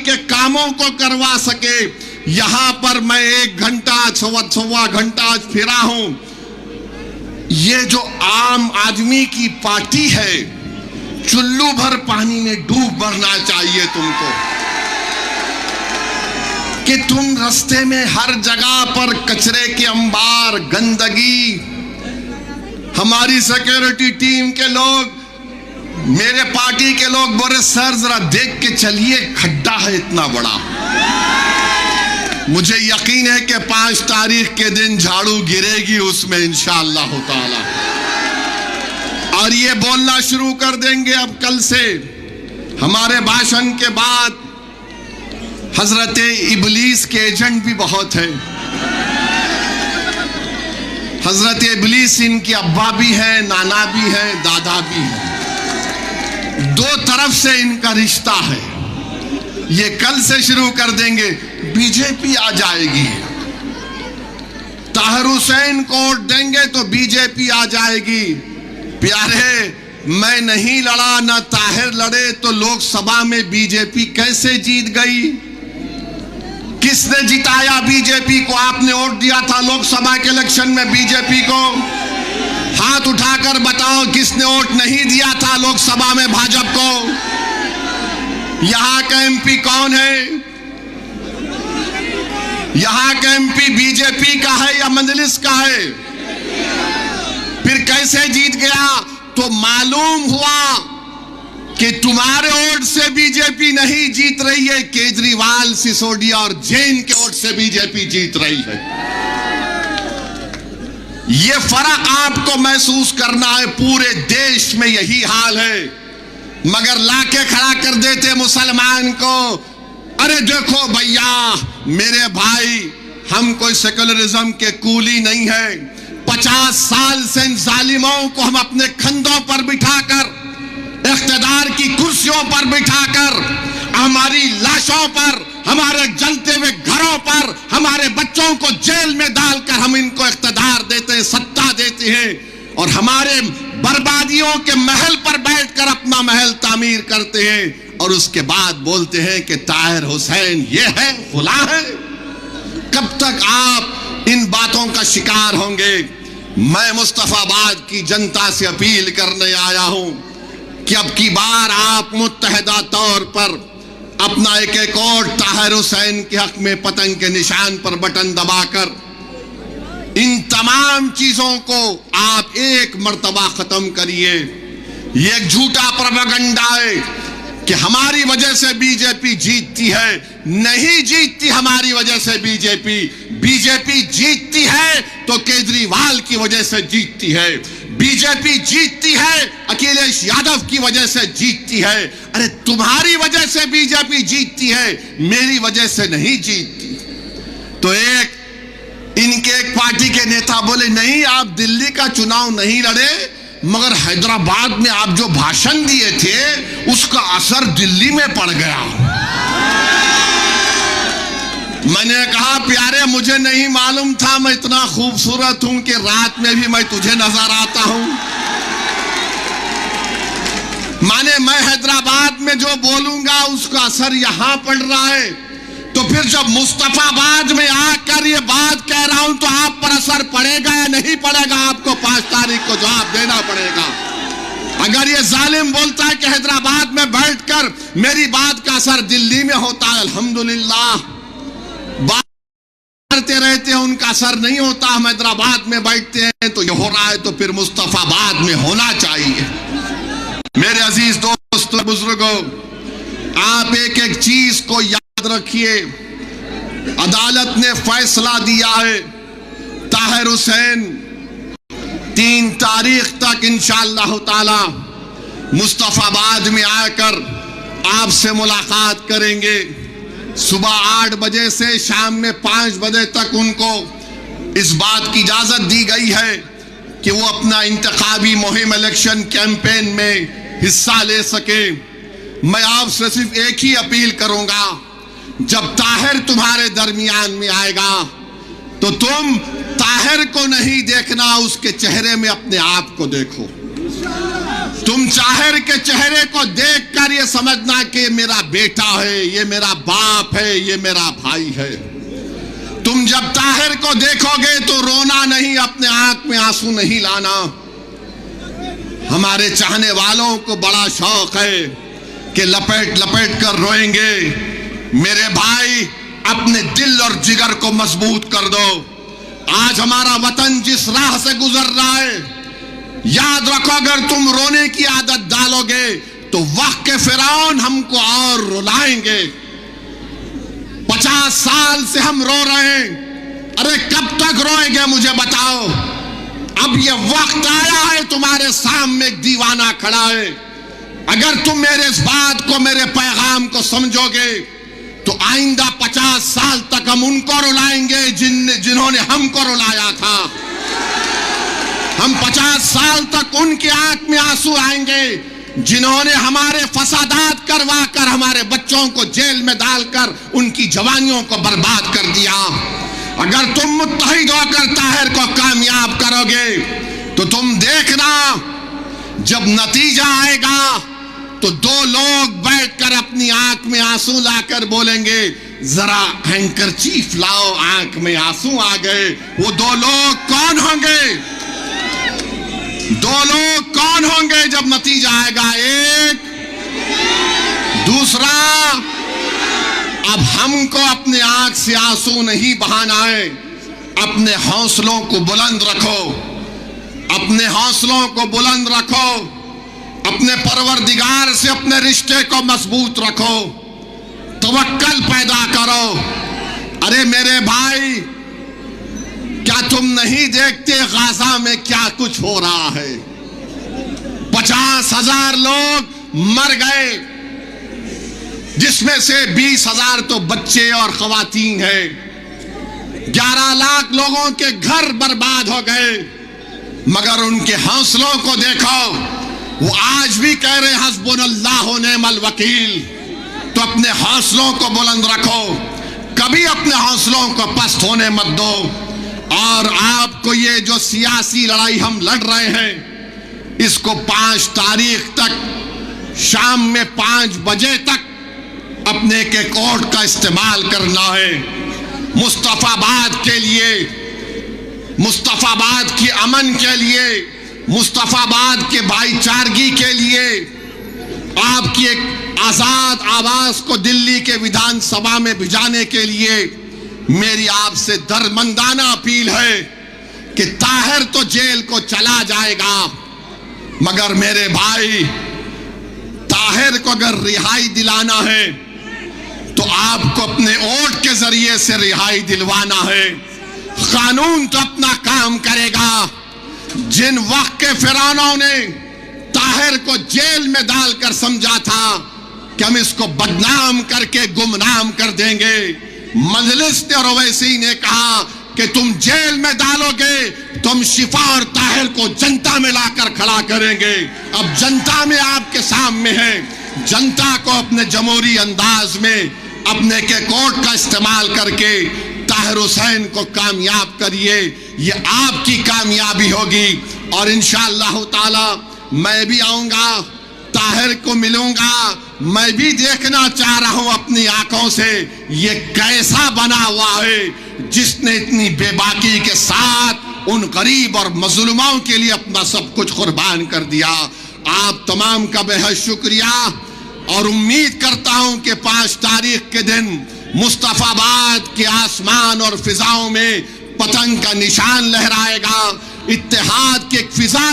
के कामों को करवा सके। यहां पर मैं 1 घंटा सवा घंटा फिरा हूं। ये जो आम आदमी की पार्टी है, चुल्लू भर पानी में डूब मरना चाहिए तुमको, कि तुम रास्ते में हर जगह पर कचरे के अंबार, गंदगी। हमारी सिक्योरिटी टीम के लोग, मेरे पार्टी के लोग बोले सर जरा देख के चलिए, खड्डा है इतना बड़ा। मुझे यकीन है कि 5 तारीख के दिन झाड़ू गिरेगी उसमें इंशाअल्लाह ताला, और ये बोलना शुरू कर देंगे अब कल से। हमारे भाषण के बाद हजरत इबलीस के एजेंट भी बहुत है। हजरत इबलीस इनकी अब्बा भी है, नाना भी है, दादा भी है। 2 तरफ से इनका रिश्ता है। ये कल से शुरू कर देंगे, बीजेपी आ जाएगी। ताहिर हुसैन को वोट देंगे तो बीजेपी आ जाएगी। प्यारे, मैं नहीं लड़ा, ना ताहिर लड़े, तो लोकसभा में बीजेपी कैसे जीत गई? किसने जिताया बीजेपी को? आपने वोट दिया था लोकसभा के इलेक्शन में बीजेपी को? हाथ उठाकर बताओ किसने वोट नहीं दिया था लोकसभा में भाजपा को? यहां का एमपी कौन है? यहां का एमपी बीजेपी का है या मजलिस का है? फिर कैसे जीत गया? तो मालूम हुआ कि तुम्हारे वोट से बीजेपी नहीं जीत रही है, केजरीवाल, सिसोदिया और जैन के वोट से बीजेपी जीत रही है। यह फर्क आपको महसूस करना है। पूरे देश में यही हाल है, मगर लाके खड़ा कर देते मुसलमान को। अरे देखो भैया, मेरे भाई, हम कोई सेकुलरिज्म के कूली नहीं है। 50 साल से इन जालिमों को हम अपने कंधों पर बिठाकर, इख्तिदार की कुर्सियों पर बिठाकर, हमारी लाशों पर, हमारे जलते हुए घरों पर, हमारे बच्चों को जेल में डालकर हम इनको इख्तिदार देते हैं, सत्ता देते हैं, और हमारे बर्बादियों के महल पर बैठकर अपना महल तामीर करते हैं, और उसके बाद बोलते हैं कि ताहिर हुसैन ये है, फुला है। कब तक आप इन बातों का शिकार होंगे? मैं मुस्तफाबाद की जनता से अपील करने आया हूं कि अब की बार आप मुत्तहिदा तौर पर अपना एक और ताहिर हुसैन के हक में पतंग के निशान पर बटन दबाकर इन तमाम चीजों को आप एक मर्तबा खत्म करिए। ये एक झूठा प्रोपेगेंडा है कि हमारी वजह से बीजेपी जीतती है। नहीं जीतती हमारी वजह से बीजेपी। बीजेपी जीतती है तो केजरीवाल की वजह से जीतती है। बीजेपी जीतती है अखिलेश यादव की वजह से जीतती है। अरे तुम्हारी वजह से बीजेपी जीतती है, मेरी वजह से नहीं जीतती। तो इनके एक पार्टी के नेता बोले नहीं, आप दिल्ली का चुनाव नहीं लड़े, मगर हैदराबाद में आप जो भाषण दिए थे उसका असर दिल्ली में पड़ गया। मैंने कहा प्यारे, मुझे नहीं मालूम था मैं इतना खूबसूरत हूं कि रात में भी मैं तुझे नजर आता हूं। माने मैं हैदराबाद में जो बोलूंगा उसका असर यहां पड़ रहा है, तो फिर जब मुस्तफाबाद में आकर ये बात कह रहा हूं तो आप पर असर पड़ेगा या नहीं पड़ेगा? आपको 5 तारीख को जवाब देना पड़ेगा। अगर ये जालिम बोलता है कि हैदराबाद में बैठकर मेरी बात का असर दिल्ली में होता है, अल्हम्दुलिल्लाह, बात करते रहते हैं उनका असर नहीं होता, हम हैदराबाद में बैठते हैं तो ये हो रहा है, तो फिर मुस्तफाबाद में होना चाहिए। मेरे अजीज दोस्तों, बुजुर्गों, आप एक एक चीज को याद रखिए। अदालत ने फैसला दिया है, ताहिर हुसैन 3 तारीख तक इंशाअल्लाह ताला मुस्तफाबाद में आकर आपसे मुलाकात करेंगे। सुबह 8 बजे से शाम में 5 बजे तक उनको इस बात की इजाजत दी गई है कि वो अपना इंतखाबी मुहिम, इलेक्शन कैंपेन में हिस्सा ले सके। मैं आपसे सिर्फ एक ही अपील करूंगा, जब ताहिर तुम्हारे दरमियान में आएगा तो तुम ताहिर को नहीं देखना, उसके चेहरे में अपने आप को देखो। तुम ताहिर के चेहरे को देखकर ये समझना कि ये मेरा बेटा है, ये मेरा बाप है, ये मेरा भाई है। तुम जब ताहिर को देखोगे तो रोना नहीं, अपने आंख में आंसू नहीं लाना। हमारे चाहने वालों को बड़ा शौक है कि लपेट लपेट कर रोएंगे। मेरे भाई, अपने दिल और जिगर को मजबूत कर दो। आज हमारा वतन जिस राह से गुजर रहा है, याद रखो, अगर तुम रोने की आदत डालोगे तो वक्त के फिरौन हमको और रुलाएंगे। 50 साल से हम रो रहे हैं। अरे कब तक रोएंगे मुझे बताओ। अब ये वक्त आया है, तुम्हारे सामने एक दीवाना खड़ा है। अगर तुम मेरे इस बात को, मेरे पैगाम को समझोगे तो आइंदा 50 साल तक हम उनको रुलाएंगे जिन्होंने हमको रुलाया था। हम 50 साल तक उनकी आंख में आंसू आएंगे जिन्होंने हमारे फसादात करवा कर हमारे बच्चों को जेल में डालकर उनकी जवानियों को बर्बाद कर दिया। अगर तुम मुत्तहिद होकर ताहिर को कामयाब करोगे तो तुम देखना, जब नतीजा आएगा तो 2 लोग बैठकर अपनी आंख में आंसू लाकर बोलेंगे, जरा हैंकरचीफ लाओ, आंख में आंसू आ गए। वो 2 लोग कौन होंगे? 2 लोग कौन होंगे जब नतीजा आएगा? एक, दूसरा, अब हमको अपने आंख से आंसू नहीं बहाना है। अपने हौसलों को बुलंद रखो, अपने हौसलों को बुलंद रखो, अपने परवरदिगार से अपने रिश्ते को मजबूत रखो, तवक्कल पैदा करो। अरे मेरे भाई, क्या तुम नहीं देखते गाजा में क्या कुछ हो रहा है? 50,000 लोग मर गए, जिसमें से 20,000 तो बच्चे और खवातीन हैं। 11 लाख लोगों के घर बर्बाद हो गए, मगर उनके हौसलों को देखो। वो आज भी कह रहे हस्बुनल्लाह व निअमल वकील। तो अपने हौसलों को बुलंद रखो, कभी अपने हौसलों को पस्त होने मत दो। और आपको ये जो सियासी लड़ाई हम लड़ रहे हैं, इसको 5 तारीख तक शाम में 5 बजे तक अपने के कोर्ट का इस्तेमाल करना है। मुस्तफाबाद के लिए, मुस्तफाबाद की अमन के लिए, मुस्तफाबाद के भाईचारगी के लिए, आपकी एक आजाद आवाज को दिल्ली के विधानसभा में भिजाने के लिए मेरी आपसे दरमंदाना अपील है कि ताहिर तो जेल को चला जाएगा, मगर मेरे भाई, ताहिर को अगर रिहाई दिलाना है तो आपको अपने वोट के जरिए से रिहाई दिलवाना है। कानून तो अपना काम करेगा। जिन वक्त के फिरौनों ने ताहिर को जेल में डालकर समझा था कि हम इसको बदनाम करके गुमनाम कर देंगे, मजलिस ने और ओवैसी ने कहा कि तुम जेल में डालोगे तो हम शिफा और ताहिर को जनता में लाकर खड़ा करेंगे। अब जनता में आपके सामने है, जनता को अपने जमहूरी अंदाज में अपने के कोर्ट का इस्तेमाल करके ताहिर हुसैन को कामयाब करिए। ये आपकी कामयाबी होगी। और इंशाअल्लाह ताला मैं भी आऊंगा, ताहिर को मिलूंगा, मैं भी देखना चाह रहा हूं अपनी आंखों से ये कैसा बना हुआ है जिसने इतनी बेबाकी के साथ उन गरीब और मजलूमों के लिए अपना सब कुछ कुर्बान कर दिया। आप तमाम का बेहद शुक्रिया और उम्मीद करता हूं कि 5 तारीख के दिन मुस्तफाबाद के आसमान और फिजाओं में पतंग का निशान लहराएगा। इत्तेहाद की एक फिजा